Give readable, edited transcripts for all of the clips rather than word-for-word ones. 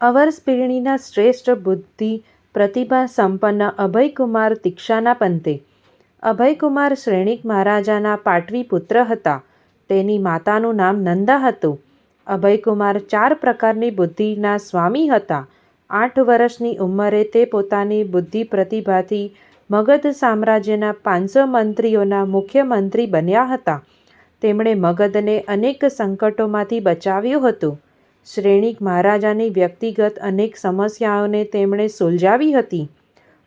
Hours પેઢીના શ્રેષ્ઠ બુદ્ધિ પ્રતિભા સંપન્ન અભયકુમાર દીક્ષાના પંતે. અભયકુમાર શ્રેણીક મહારાજાના પાટવી પુત્ર હતા. તેની માતાનું નામ નંદા હતું. અભયકુમાર 4 પ્રકારની બુદ્ધિના સ્વામી હતા. 8 વર્ષની ઉંમરે તે પોતાની બુદ્ધિ પ્રતિભાથી મગધ સામ્રાજ્યના 500 મંત્રીઓના મુખ્યમંત્રી બન્યા હતા. તેમણે મગધને અનેક સંકટોમાંથી બચાવ્યું હતું. શ્રેણીક મહારાજાની વ્યક્તિગત અનેક સમસ્યાઓને તેમણે સુલઝાવી હતી.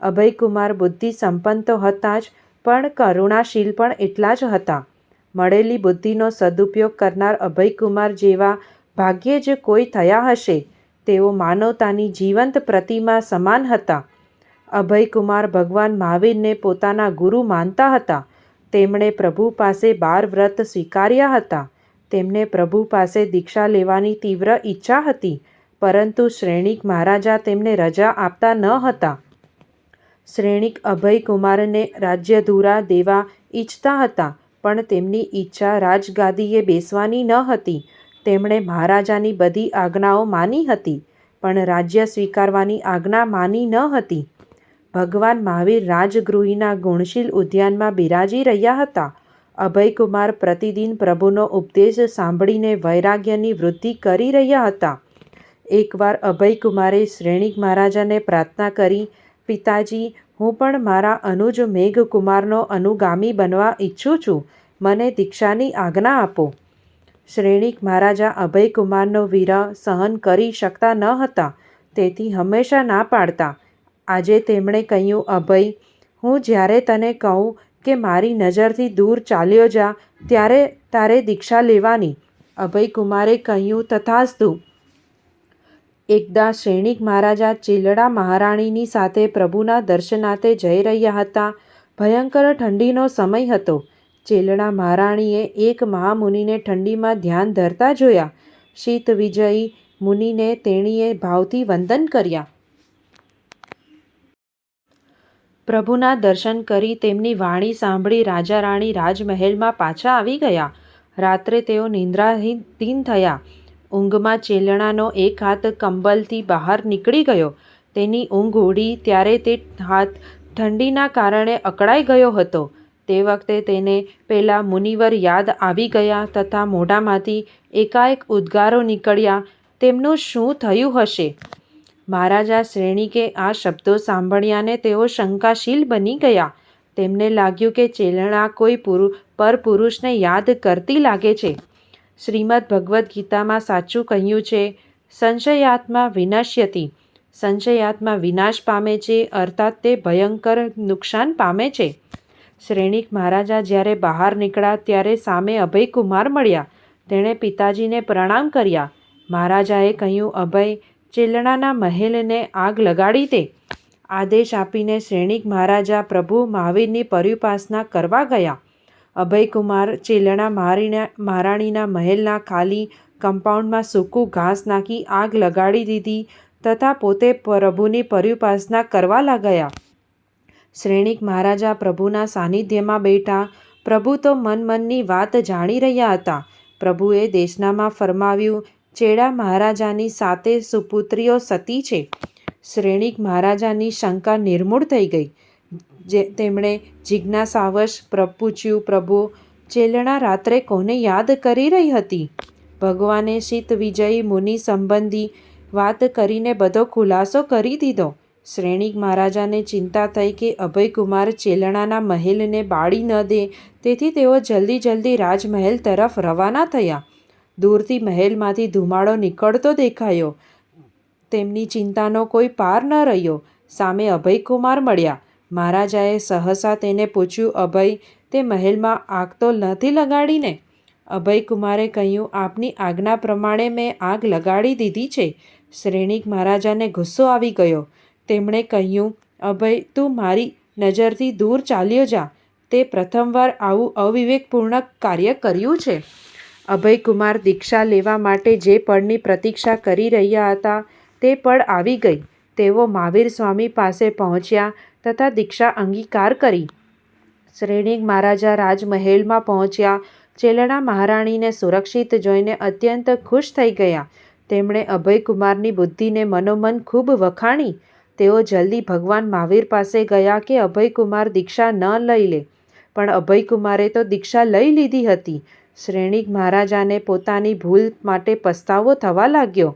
અભયકુમાર બુદ્ધિ સંપન્ન તો હતા જ, પણ કરુણાશીલ પણ એટલા જ હતા. મળેલી બુદ્ધિનો સદુપયોગ કરનાર અભયકુમાર જેવા ભાગ્યે જ કોઈ થયા હશે. તેઓ માનવતાની જીવંત પ્રતિમા સમાન હતા. અભયકુમાર ભગવાન મહાવીરને પોતાના ગુરુ માનતા હતા. તેમણે પ્રભુ પાસે 12 વ્રત સ્વીકાર્યા હતા. તેમને પ્રભુ પાસે દીક્ષા લેવાની તીવ્ર ઈચ્છા હતી, પરંતુ શ્રેણીક મહારાજા તેમને રજા આપતા ન હતા. શ્રેણીક અભયકુમારને રાજ્યધુરા દેવા ઈચ્છતા હતા, પણ તેમની ઈચ્છા રાજગાદીએ બેસવાની ન હતી. તેમણે મહારાજાની બધી આજ્ઞાઓ માની હતી, પણ રાજ્ય સ્વીકારવાની આજ્ઞા માની ન હતી. ભગવાન મહાવીર રાજગૃહના ગુણશીલ ઉદ્યાનમાં બિરાજી રહ્યા હતા. અભયકુમાર પ્રતિદિન પ્રભુનો ઉપદેશ સાંભળીને વૈરાગ્યની વૃદ્ધિ કરી રહ્યા હતા. એકવાર અભયકુમારે શ્રેણીક મહારાજાને પ્રાર્થના કરી, પિતાજી, હું પણ મારા અનુજ મેઘકુમારનો અનુગામી બનવા ઈચ્છું છું. મને દીક્ષાની આજ્ઞા આપો. શ્રેણીક મહારાજા અભયકુમારનો વિરહ સહન કરી શકતા ન હતા, તેથી હંમેશા ના પાડતા. આજે તેમણે કહ્યું, અભય, હું જ્યારે તને કહું કે મારી નજરથી દૂર ચાલ્યો જા, ત્યારે તારે દીક્ષા લેવાની. અભયકુમારે કહ્યું, તથાસ્તુ. એકદા શ્રેણીક મહારાજા ચેલડા મહારાણીની સાથે પ્રભુના દર્શનાર્થે જઈ રહ્યા હતા. ભયંકર ઠંડીનો સમય હતો. ચેલડા મહારાણીએ એક મહામુનિને ઠંડીમાં ધ્યાન ધરતા જોયા. શીતવિજયી મુનિને તેણીએ ભાવથી વંદન કર્યા. પ્રભુના દર્શન કરી તેમની વાણી સાંભળી રાજા રાણી રાજમહેલમાં પાછા આવી ગયા. રાત્રે તેઓ નિંદ્રાધીન થયા. ઊંઘમાં ચેલણાનો એક હાથ કંબલથી બહાર નીકળી ગયો. તેની ઊંઘ ઉડી ત્યારે તે હાથ ઠંડીના કારણે અકળાઈ ગયો હતો. તે વખતે તેને પેલા મુનિવર યાદ આવી ગયા તથા મોઢામાંથી એકાએક ઉદ્ગારો નીકળ્યા. તેમનું શું થયું હશે? મહારાજા શ્રેણીકે આ શબ્દો સાંભળ્યાને તેઓ શંકાશીલ બની ગયા. તેમને લાગ્યું કે ચેલણા કોઈ પરપુરુષને યાદ કરતી લાગે છે. શ્રીમદ્ ભગવદ્ ગીતામાં સાચું કહ્યું છે, સંશયાત્મા વિનશ્યતિ. સંશયાત્મા વિનાશ પામે છે, અર્થાત તે ભયંકર નુકસાન પામે છે. શ્રેણીક મહારાજા જ્યારે બહાર નીકળ્યા ત્યારે સામે અભયકુમાર મળ્યા. તેણે પિતાજીને પ્રણામ કર્યા. મહારાજાએ કહ્યું, અભય, ચેલણાના મહેલને આગ લગાડી દે. આદેશ આપીને શ્રેણીક મહારાજા પ્રભુ મહાવીરની પર્યુપાસના કરવા ગયા. અભયકુમાર ચેલણા મહારાણીના મહેલના ખાલી કમ્પાઉન્ડમાં સૂકું ઘાસ નાખી આગ લગાડી દીધી તથા પોતે પ્રભુની પર્યુપાસના કરવા લાગ્યા. શ્રેણીક મહારાજા પ્રભુના સાનિધ્યમાં બેઠા. પ્રભુ તો મનની વાત જાણી રહ્યા હતા. પ્રભુએ દેશનામાં ફરમાવ્યું, ચેડા મહારાજાની 7 સુપુત્રીઓ સતી છે. શ્રેણીક મહારાજાની શંકા નિર્મૂળ થઈ ગઈ. તેમણે જિજ્ઞાસાવશ પૂછ્યું, પ્રભુ, ચેલણા રાત્રે કોને યાદ કરી રહી હતી? ભગવાને શીતવિજયી મુનિ સંબંધી વાત કરીને બધો ખુલાસો કરી દીધો. શ્રેણીક મહારાજાને ચિંતા થઈ કે અભયકુમાર ચેલણાના મહેલને બાળી ન દે, તેથી તેઓ જલ્દી રાજમહેલ તરફ રવાના થયા. દૂરથી મહેલમાંથી ધુમાડો નીકળતો દેખાયો. તેમની ચિંતાનો કોઈ પાર ન રહ્યો. સામે અભયકુમાર મળ્યા. મહારાજાએ સહસા તેને પૂછ્યું, અભય, તે મહેલમાં આગ તો નથી લગાડીને? અભયકુમારે કહ્યું, આપની આજ્ઞા પ્રમાણે મેં આગ લગાડી દીધી છે. શ્રેણીક મહારાજાને ગુસ્સો આવી ગયો. તેમણે કહ્યું, અભય, તું મારી નજરથી દૂર ચાલ્યો જા. તે પ્રથમવાર આવું અવિવેકપૂર્ણ કાર્ય કર્યું છે. અભયકુમાર દીક્ષા લેવા માટે જે પળની પ્રતીક્ષા કરી રહ્યા હતા તે પળ આવી ગઈ. તેઓ મહાવીર સ્વામી પાસે પહોંચ્યા તથા દીક્ષા અંગીકાર કરી. શ્રેણીક મહારાજા રાજમહેલમાં પહોંચ્યા. ચેલણા મહારાણીને સુરક્ષિત જોઈને અત્યંત ખુશ થઈ ગયા. તેમણે અભયકુમારની બુદ્ધિને મનોમન ખૂબ વખાણી. તેઓ જલ્દી ભગવાન મહાવીર પાસે ગયા કે અભયકુમાર દીક્ષા ન લઈ લે, પણ અભયકુમારે તો દીક્ષા લઈ લીધી હતી. શ્રેણિક મહારાજાને પોતાની ભૂલ માટે પસ્તાવો થવા લાગ્યો.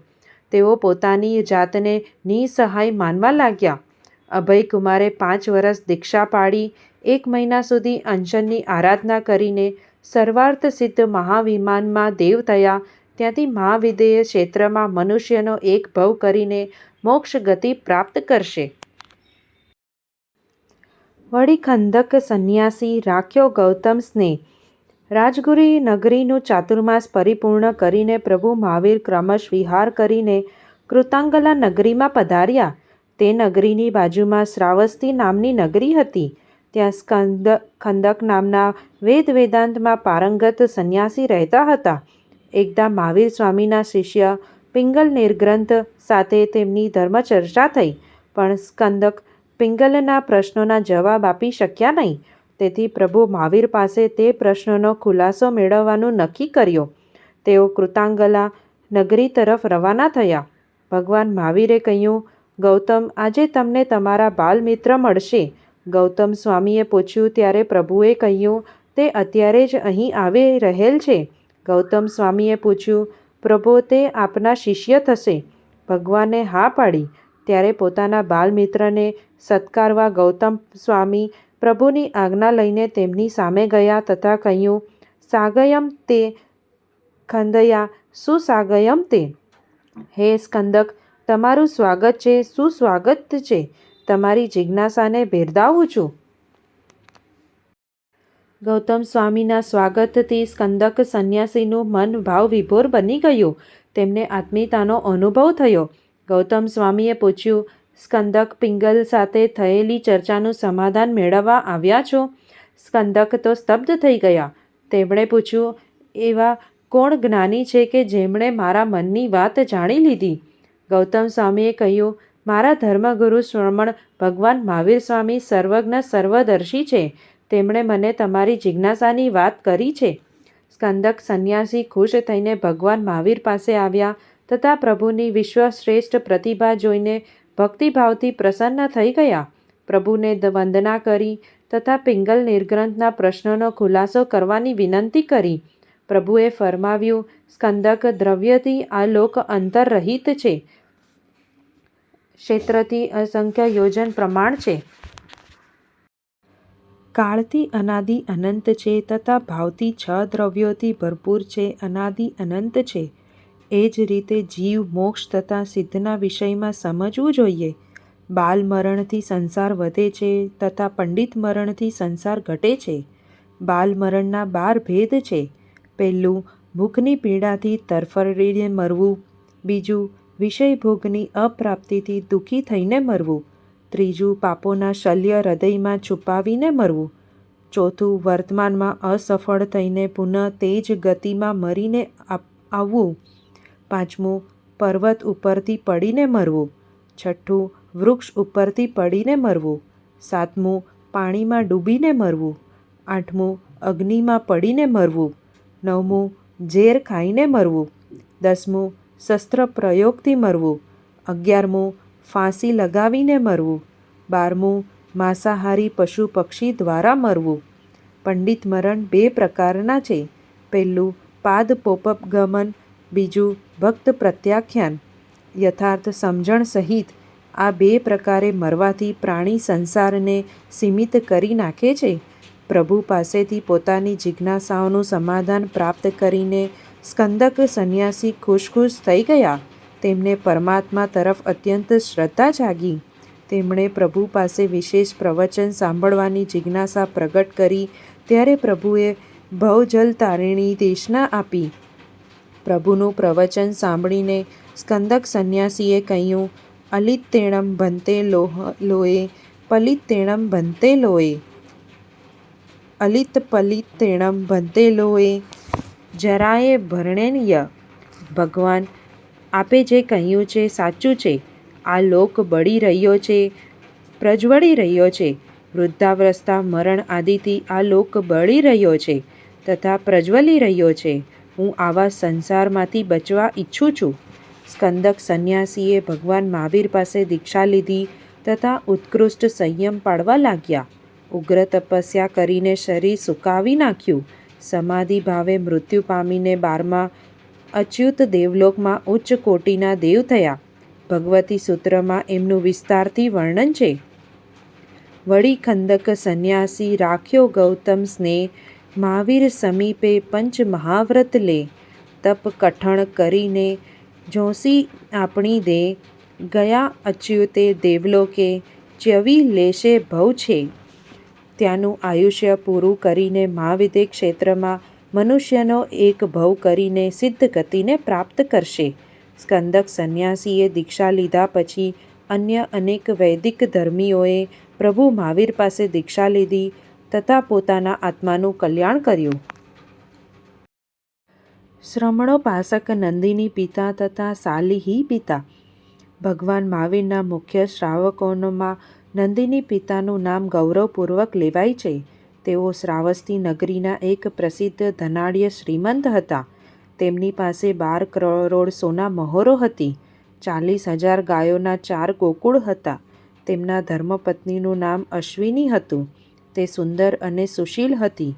તેઓ પોતાની જાતને નિસહાય માનવા લાગ્યા. અભયકુમારે 5 વર્ષ દીક્ષા પાડી 1 મહિના સુધી અનશનની આરાધના કરીને સર્વાર્થ સિદ્ધ મહાવિમાનમાં દેવ થયા. ત્યાંથી મહાવિદેય ક્ષેત્રમાં મનુષ્યનો એક ભવ કરીને મોક્ષ ગતિ પ્રાપ્ત કરશે. વળી ખંદક સંન્યાસી રાખ્યો ગૌતમ સ્નેહ. રાજગુરી નગરીનું ચાતુર્માસ પરિપૂર્ણ કરીને પ્રભુ મહાવીર ક્રમશ વિહાર કરીને કૃતાંગલા નગરીમાં પધાર્યા. તે નગરીની બાજુમાં શ્રાવસ્તી નામની નગરી હતી. ત્યાં ખંદક નામના વેદાંતમાં પારંગત સંન્યાસી રહેતા હતા. એકદા મહાવીર સ્વામીના શિષ્ય પિંગલ નિર્ગ્રંથ સાથે તેમની ધર્મચર્ચા થઈ, પણ સ્કંદક પિંગલના પ્રશ્નોના જવાબ આપી શક્યા નહીં. તેથી પ્રભુ મહાવીર પાસે તે પ્રશ્નોનો ખુલાસો મેળવવાનું નક્કી કર્યું. તેઓ કૃતાંગલા નગરી તરફ રવાના થયા. ભગવાન મહાવીરે કહ્યું, ગૌતમ, આજે તમને તમારા બાલમિત્ર મળશે. ગૌતમ સ્વામીએ પૂછ્યું ત્યારે પ્રભુએ કહ્યું, તે અત્યારે જ અહીં આવી રહેલ છે. ગૌતમ સ્વામીએ પૂછ્યું, પ્રભો, તે આપના શિષ્ય થશે? ભગવાને હા પાડી. ત્યારે પોતાના બાલમિત્રને સત્કારવા ગૌતમ સ્વામી પ્રભુની આજ્ઞા લઈને તેમની સામે ગયા તથા કહ્યું, સાગયમ તે ખંદયા, સુસાગયમ તે. હે સ્કંદક, તમારું સ્વાગત છે, સુસ્વાગત છે. તમારી જિજ્ઞાસાને બિરદાવું છું. ગૌતમ સ્વામીના સ્વાગતથી સ્કંદક સંન્યાસીનું મન ભાવ વિભોર બની ગયું. તેમને આત્મીયતાનો અનુભવ થયો. ગૌતમ સ્વામીએ પૂછ્યું, સ્કંદક, પિંગલ સાથે થયેલી ચર્ચાનું સમાધાન મેળવવા આવ્યા છો? સ્કંદક તો સ્તબ્ધ થઈ ગયા. તેમણે પૂછ્યું, એવા કોણ જ્ઞાની છે કે જેમણે મારા મનની વાત જાણી લીધી? ગૌતમ સ્વામીએ કહ્યું, મારા ધર્મગુરુ શ્રમણ ભગવાન મહાવીર સ્વામી સર્વજ્ઞ સર્વદર્શી છે. તેમણે મને તમારી જિજ્ઞાસાની વાત કરી છે. સ્કંદક સંન્યાસી ખુશ થઈને ભગવાન મહાવીર પાસે આવ્યા તથા પ્રભુની વિશ્વશ્રેષ્ઠ પ્રતિભા જોઈને ભક્તિભાવથી પ્રસન્ન થઈ ગયા. પ્રભુને વંદના કરી તથા પિંગલ નિર્ગ્રંથના પ્રશ્નોનો ખુલાસો કરવાની વિનંતી કરી. પ્રભુએ ફરમાવ્યું, સ્કંદક, દ્રવ્યથી આ લોક અંતરરહિત છે, ક્ષેત્રથી અસંખ્ય યોજન પ્રમાણ છે, કાળથી અનાદિ અનંત છે તથા ભાવથી 6 દ્રવ્યોથી ભરપૂર છે, અનાદિ અનંત છે. એ જ રીતે જીવ મોક્ષ તથા સિદ્ધના વિષયમાં સમજવું જોઈએ. બાલ મરણથી સંસાર વધે છે તથા પંડિત મરણથી સંસાર ઘટે છે. બાલ મરણના 12 ભેદ છે. પહેલું, ભૂખની પીડાથી તરફડીને મરવું. બીજું, વિષય ભોગની અપ્રાપ્તિથી દુઃખી થઈને મરવું. ત્રીજું, પાપોના શલ્ય હૃદયમાં છુપાવીને મરવું. ચોથું, વર્તમાનમાં અસફળ થઈને પુનઃ તે જ ગતિમાં મરીને આવવું. પાંચમું, પર્વત ઉપરથી પડીને મરવું. છઠ્ઠું, વૃક્ષ ઉપરથી પડીને મરવું. સાતમું, પાણીમાં ડૂબીને મરવું. આઠમું, અગ્નિમાં પડીને મરવું. નવમું, ઝેર ખાઈને મરવું. 10મું, શસ્ત્ર પ્રયોગથી મરવું. 11મું, ફાંસી લગાવીને મરવું. 12મું, માંસાહારી પશુ પક્ષી દ્વારા મરવું. પંડિત મરણ 2 પ્રકારના છે. પહેલું, પાદપોપગમન. બીજું, ભક્ત પ્રત્યાખ્યાન. યથાર્થ સમજણ સહિત આ 2 પ્રકારે મરવાથી પ્રાણી સંસારને સીમિત કરી નાખે છે. પ્રભુ પાસેથી પોતાની જિજ્ઞાસાઓનું સમાધાન પ્રાપ્ત કરીને સ્કંદક સંન્યાસી ખુશ થઈ ગયા. તેમને પરમાત્મા તરફ અત્યંત શ્રદ્ધા જાગી. તેમણે પ્રભુ પાસે વિશેષ પ્રવચન સાંભળવાની જિજ્ઞાસા પ્રગટ કરી ત્યારે પ્રભુએ ભવજલ તારિણી દેશના આપી. પ્રભુનું પ્રવચન સાંભળીને સ્કંદક સંન્યાસીએ કહ્યું, અલિત્તેણમ ભંતે લોએ પલિત્તેણમ ભંતે લોએ અલિત પલિત્તેણમ ભંતે લોએ જરાયે ભરણેય. ભગવાન, આપે જે કહ્યું છે સાચું છે. આ લોક બળી રહ્યો છે, પ્રજ્વળી રહ્યો છે. વૃદ્ધાવસ્થા, મરણ આદિથી આ લોક બળી રહ્યો છે તથા પ્રજ્વલી રહ્યો છે. હું આવા સંસારમાંથી બચવા ઈચ્છું છું. સ્કંદક સંન્યાસીએ ભગવાન મહાવીર પાસે દીક્ષા લીધી તથા ઉત્કૃષ્ટ સંયમ પાળવા લાગ્યા. ઉગ્ર તપસ્યા કરીને શરીર સુકાવી નાખ્યું. સમાધિ ભાવે મૃત્યુ પામીને 12મા અચ્યુત દેવલોકમાં ઉચ્ચ કોટીના દેવ થયા. ભગવતી સૂત્રમાં એમનું વિસ્તારથી વર્ણન છે. વળી ખંદક સંન્યાસી રાખ્યો ગૌતમ સ્નેહ, મહાવીર સમીપે પંચ મહાવ્રત લે. તપ કઠણ કરીને જોશી આપણી દે, ગયા અચ્યુતે દેવલોકે, ચ્યવી લેશે ભવ છે. ત્યાંનું આયુષ્ય પૂરું કરીને મહાવિદ્ય ક્ષેત્રમાં મનુષ્યનો એક ભવ કરીને સિદ્ધ ગતિને પ્રાપ્ત કરશે. સ્કંદક સંન્યાસીએ દીક્ષા લીધા પછી અન્ય અનેક વૈદિક ધર્મીઓએ પ્રભુ મહાવીર પાસે દીક્ષા લીધી તથા પોતાના આત્માનું કલ્યાણ કર્યું. શ્રમણોપાસક નંદિની પિતા તથા સાલિહી પિતા. ભગવાન મહાવીરના મુખ્ય શ્રાવકોમાં નંદિની પિતાનું નામ ગૌરવપૂર્વક લેવાય છે. તેઓ શ્રાવસ્તી નગરીના એક પ્રસિદ્ધ ધનાઢ્ય શ્રીમંત હતા. તેમની પાસે 12 કરોડ સોના મહોરો હતી. 40,000 ગાયોના 4 ગોકુળ હતા. તેમના ધર્મપત્નીનું નામ અશ્વિની હતું. તે સુંદર અને સુશીલ હતી.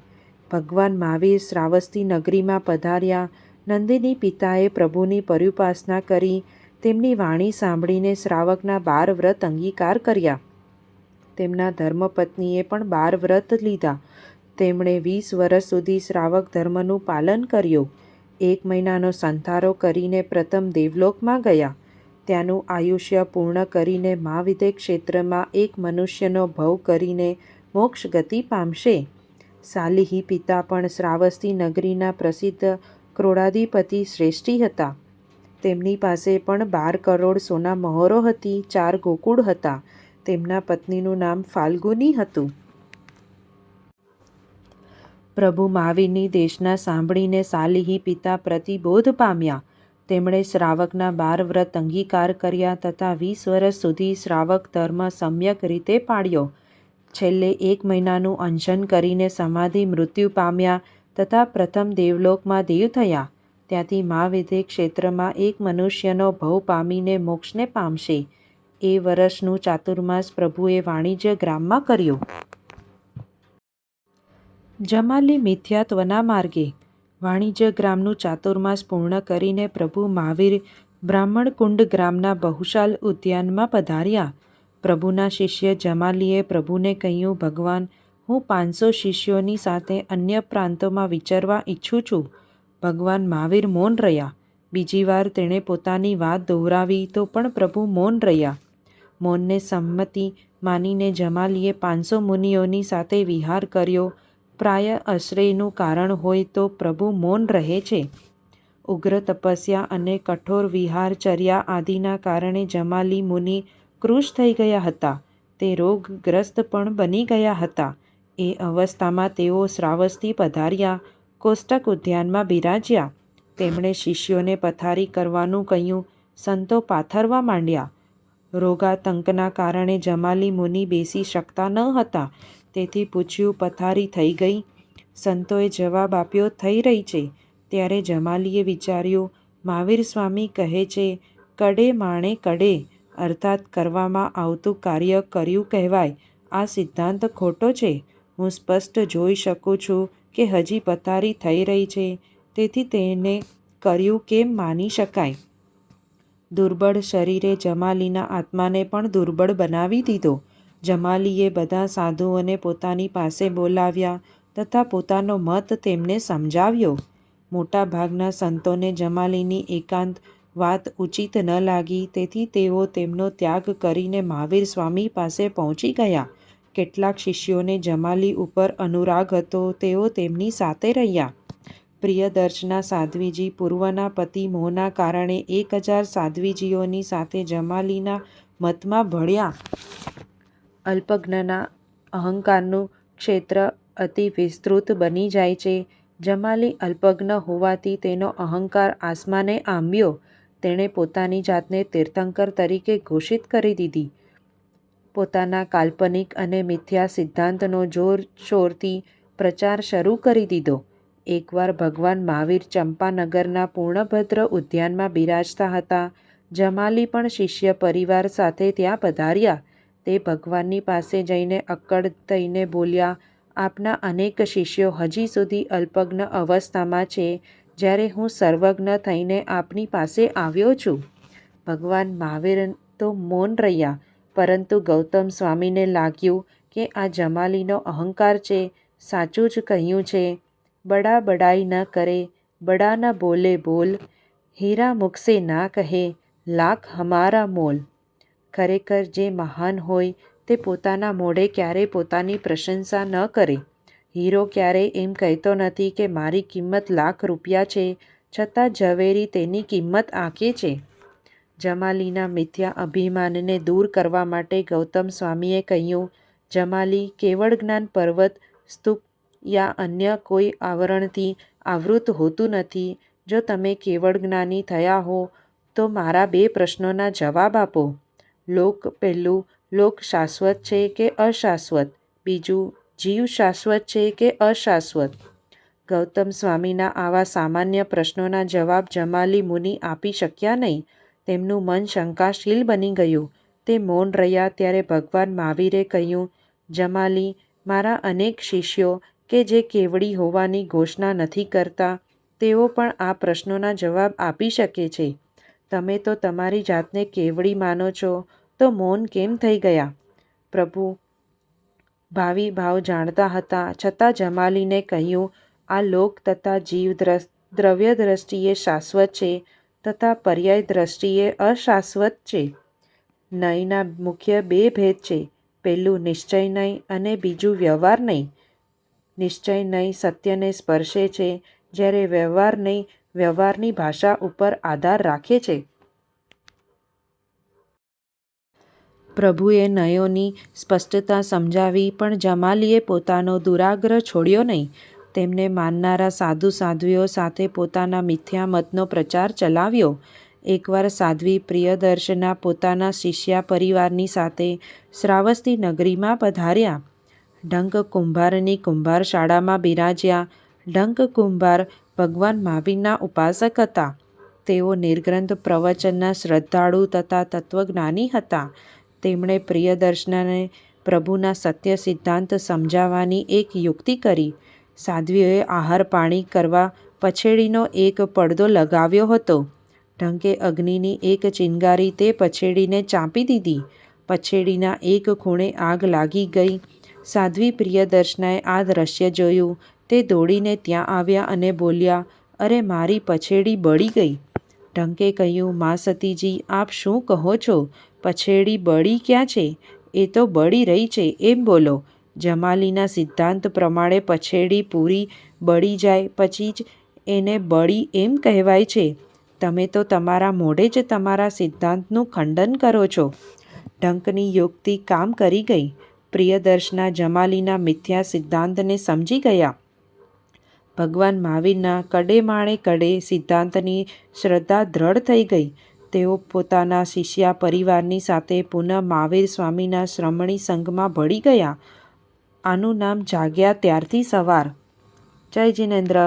ભગવાન મહાવીર શ્રાવસ્તી નગરીમાં પધાર્યા. નંદિની પિતાએ પ્રભુની પર્યુપાસના કરી. તેમની વાણી સાંભળીને શ્રાવકના 12 વ્રત અંગીકાર કર્યા. તેમના ધર્મપત્નીએ પણ 12 વ્રત લીધા. તેમણે 20 વર્ષ સુધી શ્રાવક ધર્મનું પાલન કર્યું. 1 મહિનાનો સંતારો કરીને પ્રથમ દેવલોકમાં ગયા. ત્યાંનું આયુષ્ય પૂર્ણ કરીને મહાવિદ્ય ક્ષેત્રમાં એક મનુષ્યનો ભવ કરીને મોક્ષ ગતિ પામશે. સાલિહી પિતા પણ શ્રાવસ્તી નગરીના પ્રસિદ્ધ ક્રોડાધિપતિ શ્રેષ્ઠી હતા. તેમની પાસે પણ 12 કરોડ સોના મહોરો હતી. 4 ગોકુળ હતા. તેમના પત્નીનું નામ ફાલ્ગુની હતું. પ્રભુ મહાવીરની દેશના સાંભળીને સાલિહી પિતા પ્રતિબોધ પામ્યા. તેમણે શ્રાવકના 12 વ્રત અંગીકાર કર્યા તથા 20 વર્ષ સુધી શ્રાવક ધર્મ સમ્યક રીતે પાળ્યો. છેલ્લે 1 મહિનાનું અનશન કરીને સમાધિ મૃત્યુ પામ્યા તથા પ્રથમ દેવલોકમાં દેવ થયા. ત્યાંથી મહાવિદ્ય ક્ષેત્રમાં એક મનુષ્યનો ભવ પામીને મોક્ષને પામશે. એ વર્ષનું ચાતુર્માસ પ્રભુએ વાણિજ્ય ગ્રામમાં કર્યું. જમાલી મિથ્યાત્વના માર્ગે. વાણિજ્ય ગ્રામનું ચાતુર્માસ પૂર્ણ કરીને પ્રભુ મહાવીર બ્રાહ્મણકુંડ ગ્રામના બહુશાલ ઉદ્યાનમાં પધાર્યા. પ્રભુના શિષ્ય જમાલીએ પ્રભુને કહ્યું, ભગવાન, હું 500 શિષ્યોની સાથે અન્ય પ્રાંતોમાં વિચરવા ઈચ્છું છું. ભગવાન મહાવીર મૌન રહ્યા. બીજી વાર તેણે પોતાની વાત દોહરાવી તો પણ પ્રભુ મૌન રહ્યા. મૌનને સંમતિ માનીને જમાલીએ 500 મુનિઓની સાથે વિહાર કર્યો. પ્રાય આશ્રયનું કારણ હોય તો પ્રભુ મૌન રહે છે. ઉગ્ર તપસ્યા અને કઠોર વિહારચર્યા આદિના કારણે જમાલી મુનિ કૃશ થઈ ગયા હતા. તે રોગગ્રસ્ત પણ બની ગયા હતા. એ અવસ્થામાં તેઓ શ્રાવસ્તી પધાર્યા. કોષ્ટક ઉદ્યાનમાં બિરાજ્યા. તેમણે શિષ્યોને પથારી કરવાનું કહ્યું. સંતો પાથરવા માંડ્યા. રોગાતંકના કારણે જમાલી મુનિ બેસી શકતા ન હતા. તેથી પૂછ્યું, પથારી થઈ ગઈ? સંતોએ જવાબ આપ્યો, થઈ રહી છે. ત્યારે જમાલીએ વિચાર્યું, મહાવીર સ્વામી કહે છે, કડે માણે કડે, અર્થાત કરવામાં આવતું કાર્ય કર્યું કહેવાય. આ સિદ્ધાંત ખોટો છે. હું સ્પષ્ટ જોઈ શકું છું કે હજી પથારી થઈ રહી છે. તેથી તેને કર્યું કેમ માની શકાય? દુર્બળ શરીરે જમાલીના આત્માને પણ દુર્બળ બનાવી દીધો. જમાલીએ બધા સાધુઓને પોતાની પાસે બોલાવ્યા તથા પોતાનો મત તેમને સમજાવ્યો. મોટા ભાગના સંતોને જમાલીની એકાંત વાત ઉચિત ન લાગી. તેથી તેઓ તેમનો ત્યાગ કરીને મહાવીર સ્વામી પાસે પહોંચી ગયા. કેટલાક શિષ્યોને જમાલી ઉપર અનુરાગ હતો. તેઓ તેમની સાથે રહ્યા. પ્રિયદર્શના સાધ્વીજી પૂર્વના પતિ મોહના કારણે 1000 સાધ્વીજીઓની સાથે જમાલીના મતમાં ભળ્યા. અલ્પજ્ઞના અહંકારનું ક્ષેત્ર અતિ વિસ્તૃત બની જાય છે. જમાલી અલ્પજ્ઞ હોવાથી તેનો અહંકાર આસમાને આંબ્યો. તેણે પોતાની જાતને તીર્થંકર તરીકે ઘોષિત કરી દીધી. પોતાના કાલ્પનિક અને મિથ્યા સિદ્ધાંતનો જોરશોરથી પ્રચાર શરૂ કરી દીધો. એકવાર ભગવાન મહાવીર ચંપાનગરના પૂર્ણભદ્ર ઉદ્યાનમાં બિરાજતા હતા. જમાલી પણ શિષ્ય પરિવાર સાથે ત્યાં પધાર્યા. તે ભગવાનની પાસે જઈને અક્કડ થઈને બોલ્યા, આપના અનેક શિષ્યો હજી સુધી અલ્પજ્ઞ અવસ્થામાં છે, જ્યારે હું સર્વજ્ઞ થઈને આપની પાસે આવ્યો છું. ભગવાન મહાવીર તો મૌન રહ્યા, પરંતુ ગૌતમ સ્વામીને લાગ્યું કે આ જમાલીનો અહંકાર છે. સાચું જ કહ્યું છે, બડા બડાઈ ન કરે, બડા ન બોલે બોલ, હીરા મુખ સે ના કહે, લાખ હમારા મોલ. ખરેખર જે મહાન હોય તે પોતાના મોઢે ક્યારેય પોતાની પ્રશંસા ન કરે. હીરો ક્યારેય એમ કહેતો નથી કે મારી કિંમત લાખ રૂપિયા છે, છતાં ઝવેરી તેની કિંમત આંકે છે. જમાલીના મિથ્યા અભિમાનને દૂર કરવા માટે ગૌતમ સ્વામીએ કહ્યું, જમાલી, કેવળ જ્ઞાન પર્વત, સ્તૂપ યા અન્ય કોઈ આવરણથી આવૃત હોતું નથી. જો તમે કેવળ જ્ઞાની થયા હો તો મારા 2 પ્રશ્નોના જવાબ આપો. પહેલું, લોક શાશ્વત છે કે અશાશ્વત? બીજું, જીવ શાશ્વત છે કે અશાશ્વત? ગૌતમ સ્વામીના આવા સામાન્ય પ્રશ્નોના જવાબ જમાલી મુનિ આપી શક્યા નહીં. તેમનું મન શંકાશીલ બની ગયું. તે મૌન રહ્યા ત્યારે ભગવાન મહાવીરે કહ્યું, જમાલી, મારા અનેક શિષ્યો કે જે કેવડી હોવાની ઘોષણા નથી કરતા, તેઓ પણ આ પ્રશ્નોના જવાબ આપી શકે છે. તમે તો તમારી જાતને કેવડી માનો છો, તો મૌન કેમ થઈ ગયા? પ્રભુ ભાવિ ભાવ જાણતા હતા, છતાં જમાલીને કહ્યું, આ લોક તથા જીવ દ્રવ્ય દ્રષ્ટિએ શાશ્વત છે, તથા પર્યાય દ્રષ્ટિએ અશાશ્વત છે. નયના મુખ્ય 2 ભેદ છે. પહેલું નિશ્ચય નય અને બીજું વ્યવહાર નય. નિશ્ચય નય સત્યને સ્પર્શે છે, જ્યારે વ્યવહાર નય વ્યવહારની ભાષા ઉપર આધાર રાખે છે. પ્રભુએ નયોની સ્પષ્ટતા સમજાવી, પણ જમાલીએ પોતાનો દુરાગ્રહ છોડ્યો નહીં. તેમને માનનારા સાધુ સાધ્વીઓ સાથે પોતાના મિથ્યા મતનો પ્રચાર ચલાવ્યો. એકવાર સાધ્વી પ્રિયદર્શના પોતાના શિષ્યા પરિવારની સાથે શ્રાવસ્તી નગરીમાં પધાર્યા. ઢંક કુંભારની કુંભારશાળામાં બિરાજ્યા. ઢંક કુંભાર ભગવાન મહાવીરના ઉપાસક હતા. તેઓ નિર્ગ્રંથ પ્રવચનના શ્રદ્ધાળુ તથા તત્વજ્ઞાની હતા. તેમણે પ્રિયદર્શનાને પ્રભુના સત્ય સિદ્ધાંત સમજાવવાની એક યુક્તિ કરી. સાધ્વીઓએ આહાર પાણી કરવા પછેડીનો એક પડદો લગાવ્યો હતો. ઢંકે અગ્નિની એક ચિનગારી તે પછેડીને ચાંપી દીધી. પછેડીના એક ખૂણે આગ લાગી ગઈ. સાધ્વી પ્રિયદર્શનાએ આ દ્રશ્ય જોયું. તે દોડીને ત્યાં આવ્યા અને બોલ્યા, અરે, મારી પછેડી બળી ગઈ. ઢંકે કહ્યું, મા સતીજી, આપ શું કહો છો? પછેડી બળી ક્યાં છે? એ તો બળી રહી છે, એમ બોલો. જમાલીના સિદ્ધાંત પ્રમાણે પછેડી પૂરી બળી જાય પછી જ એને બળી એમ કહેવાય છે. તમે તો તમારા મોઢે જ તમારા સિદ્ધાંતનું ખંડન કરો છો. ઢંકની યુક્તિ કામ કરી ગઈ. પ્રિયદર્શના જમાલીના મિથ્યા સિદ્ધાંતને સમજી ગયા. ભગવાન મહાવીરના કડે કડે સિદ્ધાંતની શ્રદ્ધા દ્રઢ થઈ ગઈ. તેઓ પોતાના શિષ્યા પરિવારની સાથે પુનઃ મહાવીર સ્વામીના શ્રમણી સંઘમાં ભળી ગયા. આનું નામ જાગ્યા ત્યારથી સવાર. જય જિનેન્દ્ર.